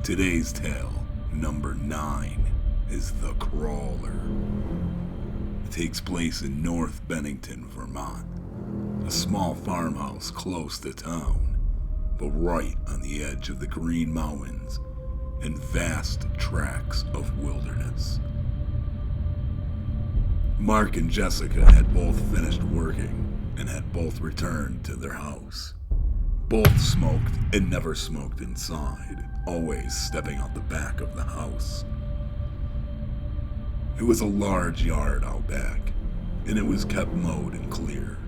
Today's tale, number 9, is The Crawler. It takes place in North Bennington, Vermont, a small farmhouse close to town, but right on the edge of the Green Mountains and vast tracts of wilderness. Mark and Jessica had both finished working and had both returned to their house. Both smoked and never smoked inside, always stepping out the back of the house. It was a large yard out back, and it was kept mowed and clear.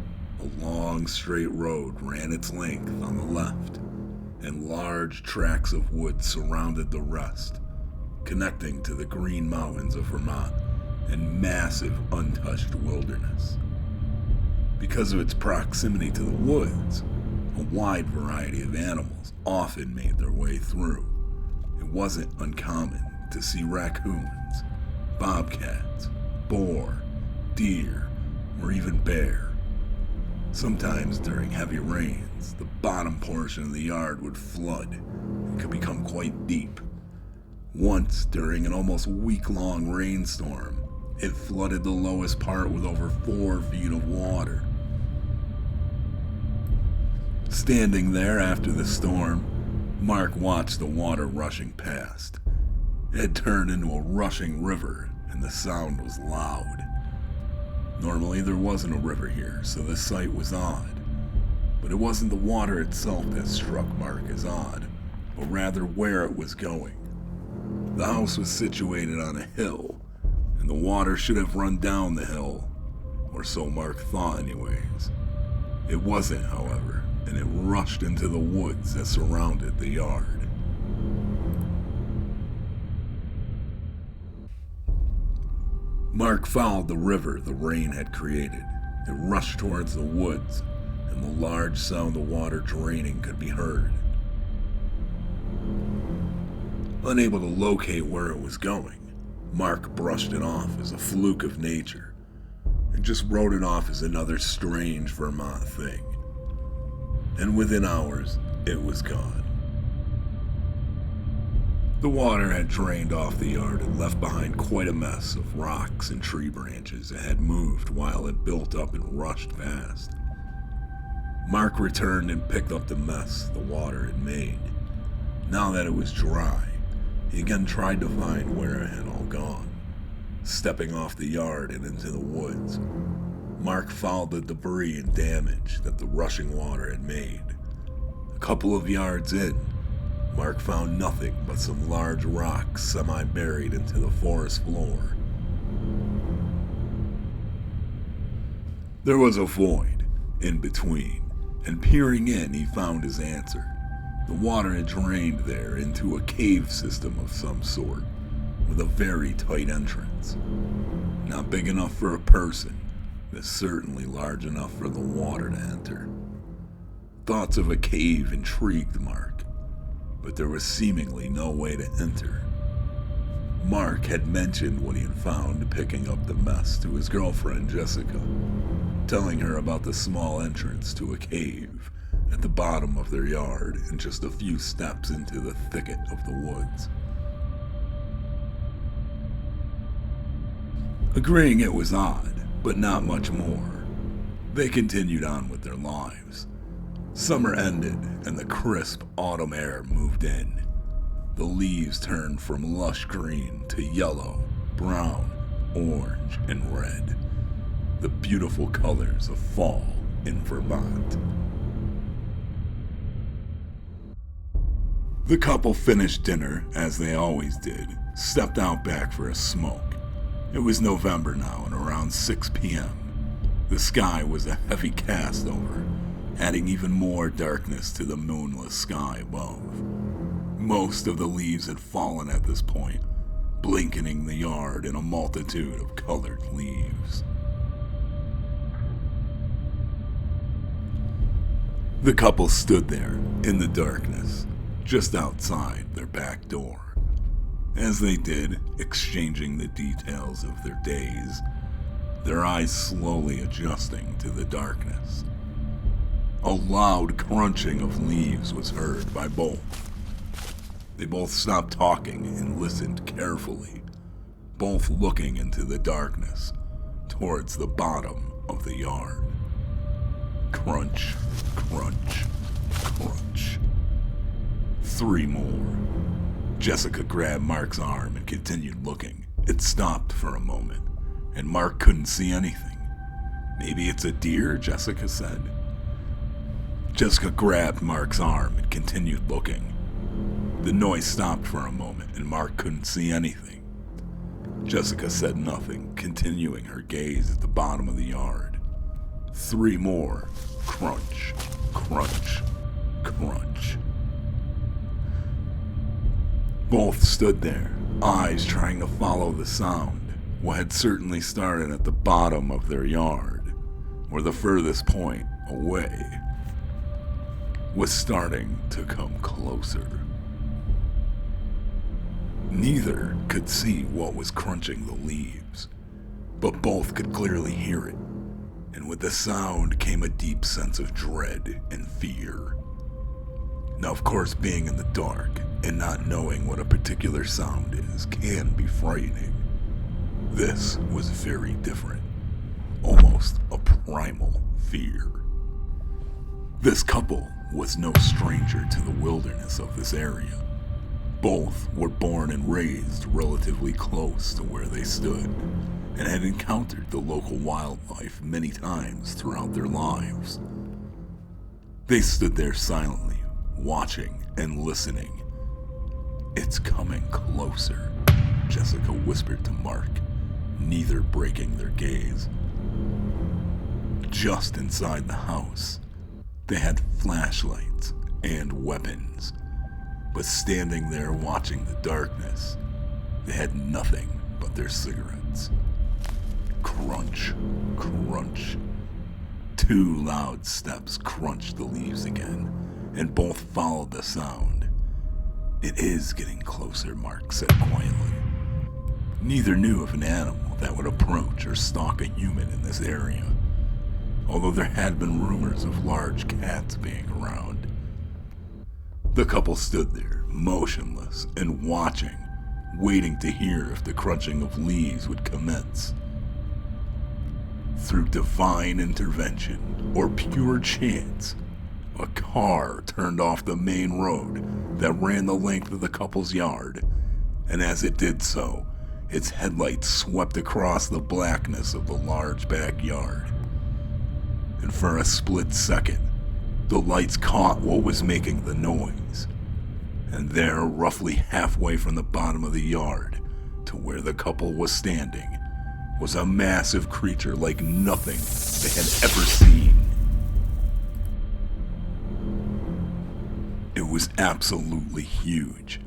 A long straight road ran its length on the left, and large tracts of wood surrounded the rest, connecting to the Green Mountains of Vermont and massive untouched wilderness. Because of its proximity to the woods, a wide variety of animals often made their way through. It wasn't uncommon to see raccoons, bobcats, boar, deer, or even bear. Sometimes during heavy rains, the bottom portion of the yard would flood and could become quite deep. Once, during an almost week-long rainstorm, it flooded the lowest part with over 4 feet of water. Standing there after the storm, Mark watched the water rushing past. It had turned into a rushing river, and the sound was loud. Normally there wasn't a river here, so the sight was odd. But it wasn't the water itself that struck Mark as odd, but rather where it was going. The house was situated on a hill, and the water should have run down the hill, or so Mark thought anyways. It wasn't, however, and it rushed into the woods that surrounded the yard. Mark followed the river the rain had created. It rushed towards the woods, and the large sound of water draining could be heard. Unable to locate where it was going, Mark brushed it off as a fluke of nature, and just wrote it off as another strange Vermont thing. And within hours, it was gone. The water had drained off the yard and left behind quite a mess of rocks and tree branches that had moved while it built up and rushed past. Mark returned and picked up the mess the water had made. Now that it was dry, he again tried to find where it had all gone. Stepping off the yard and into the woods, Mark followed the debris and damage that the rushing water had made. A couple of yards in, Mark found nothing but some large rocks semi-buried into the forest floor. There was a void in between, and peering in, he found his answer. The water had drained there into a cave system of some sort, with a very tight entrance. Not big enough for a person, but certainly large enough for the water to enter. Thoughts of a cave intrigued Mark, but there was seemingly no way to enter. Mark had mentioned what he had found picking up the mess to his girlfriend Jessica, telling her about the small entrance to a cave at the bottom of their yard and just a few steps into the thicket of the woods. Agreeing it was odd, but not much more, they continued on with their lives. Summer ended and the crisp autumn air moved in. The leaves turned from lush green to yellow, brown, orange, and red. The beautiful colors of fall in Vermont. The couple finished dinner, as they always did, stepped out back for a smoke. It was November now and around 6 p.m. The sky was a heavy cast over, adding even more darkness to the moonless sky above. Most of the leaves had fallen at this point, blanketing the yard in a multitude of colored leaves. The couple stood there in the darkness, just outside their back door. As they did, exchanging the details of their days, their eyes slowly adjusting to the darkness. A loud crunching of leaves was heard by both. They both stopped talking and listened carefully, both looking into the darkness towards the bottom of the yard. Crunch, crunch, crunch. 3 more. Jessica grabbed Mark's arm and continued looking. It stopped for a moment, and Mark couldn't see anything. Maybe it's a deer, Jessica said. Jessica grabbed Mark's arm and continued looking. The noise stopped for a moment, and Mark couldn't see anything. Jessica said nothing, continuing her gaze at the bottom of the yard. 3 more. Crunch, crunch, crunch. Both stood there, eyes trying to follow the sound. What had certainly started at the bottom of their yard, or the furthest point away, was starting to come closer. Neither could see what was crunching the leaves, but both could clearly hear it, and with the sound came a deep sense of dread and fear. Now, of course, being in the dark and not knowing what a particular sound is can be frightening. This was very different, almost a primal fear. This couple was no stranger to the wilderness of this area. Both were born and raised relatively close to where they stood, and had encountered the local wildlife many times throughout their lives. They stood there silently, watching and listening. "It's coming closer," Jessica whispered to Mark, neither breaking their gaze. Just inside the house, they had flashlights and weapons, but standing there watching the darkness, they had nothing but their cigarettes. Crunch, crunch. 2 loud steps crunched the leaves again, and both followed the sound. "It is getting closer," Mark said quietly. Neither knew of an animal that would approach or stalk a human in this area, although there had been rumors of large cats being around. The couple stood there, motionless and watching, waiting to hear if the crunching of leaves would commence. Through divine intervention or pure chance, a car turned off the main road that ran the length of the couple's yard, and as it did so, its headlights swept across the blackness of the large backyard. And for a split second, the lights caught what was making the noise. And there, roughly halfway from the bottom of the yard to where the couple was standing, was a massive creature like nothing they had ever seen. It was absolutely huge,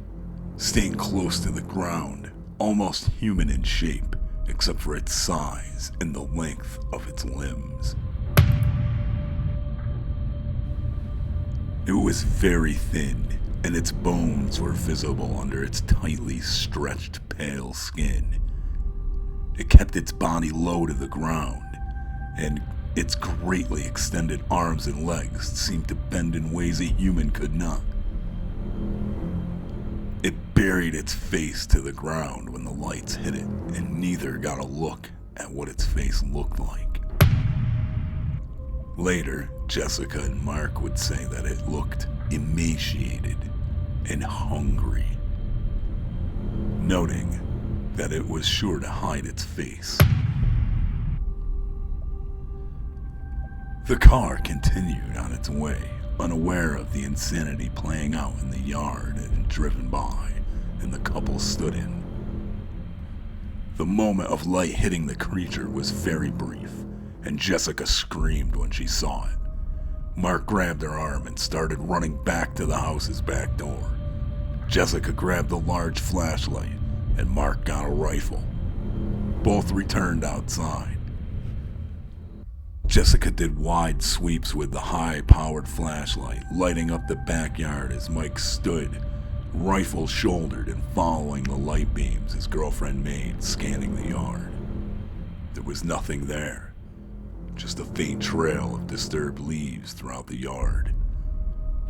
staying close to the ground, almost human in shape, except for its size and the length of its limbs. It was very thin, and its bones were visible under its tightly stretched pale skin. It kept its body low to the ground, and its greatly extended arms and legs seemed to bend in ways a human could not. It buried its face to the ground when the lights hit it, and neither got a look at what its face looked like. Later, Jessica and Mark would say that it looked emaciated and hungry, noting that it was sure to hide its face. The car continued on its way, unaware of the insanity playing out in the yard it had driven by, and the couple stood in. The moment of light hitting the creature was very brief, and Jessica screamed when she saw it. Mark grabbed her arm and started running back to the house's back door. Jessica grabbed the large flashlight, and Mark got a rifle. Both returned outside. Jessica did wide sweeps with the high-powered flashlight, lighting up the backyard as Mike stood, rifle shouldered and following the light beams his girlfriend made, scanning the yard. There was nothing there, just a faint trail of disturbed leaves throughout the yard.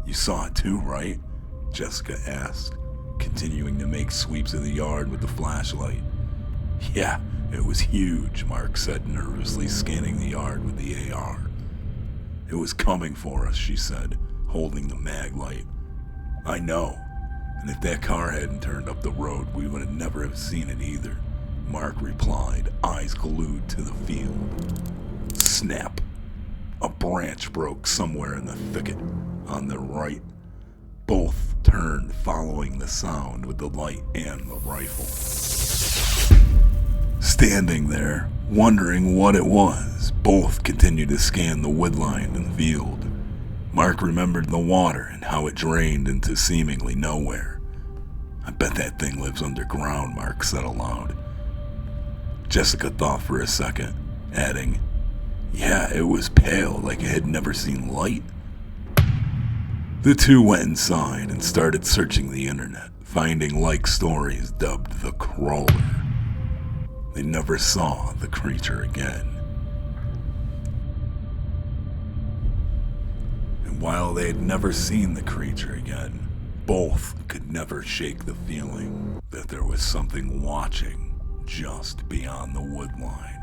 "You saw it too, right?" Jessica asked, continuing to make sweeps of the yard with the flashlight. Yeah, it was huge, Mark said, nervously scanning the yard with the AR. It was coming for us, she said, holding the mag light. I know, and if that car hadn't turned up the road, we would have never have seen it either, Mark replied, eyes glued to the field. Snap! A branch broke somewhere in the thicket on their right. Both turned, following the sound with the light and the rifle. Standing there, wondering what it was, both continued to scan the woodline in the field. Mark remembered the water and how it drained into seemingly nowhere. I bet that thing lives underground, Mark said aloud. Jessica thought for a second, adding, yeah, it was pale, like it had never seen light. The two went inside and started searching the internet, finding like stories dubbed the Crawler. They never saw the creature again. And while they had never seen the creature again, both could never shake the feeling that there was something watching just beyond the woodline.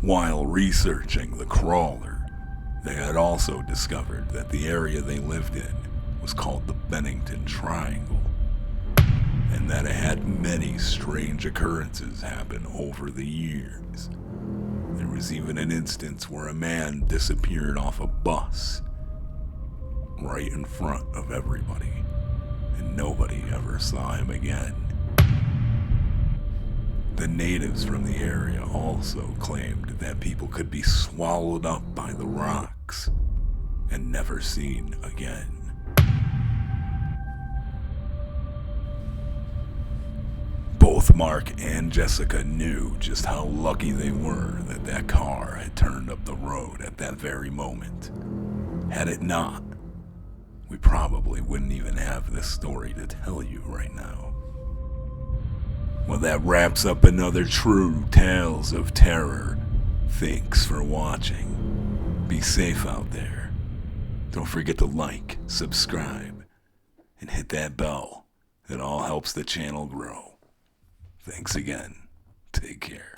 While researching the Crawler, they had also discovered that the area they lived in was called the Bennington Triangle, and that it had many strange occurrences happen over the years. There was even an instance where a man disappeared off a bus right in front of everybody, and nobody ever saw him again. The natives from the area also claimed that people could be swallowed up by the rocks and never seen again. Both Mark and Jessica knew just how lucky they were that that car had turned up the road at that very moment. Had it not, we probably wouldn't even have this story to tell you right now. Well, that wraps up another True Tales of Terror. Thanks for watching. Be safe out there. Don't forget to like, subscribe, and hit that bell. It all helps the channel grow. Thanks again. Take care.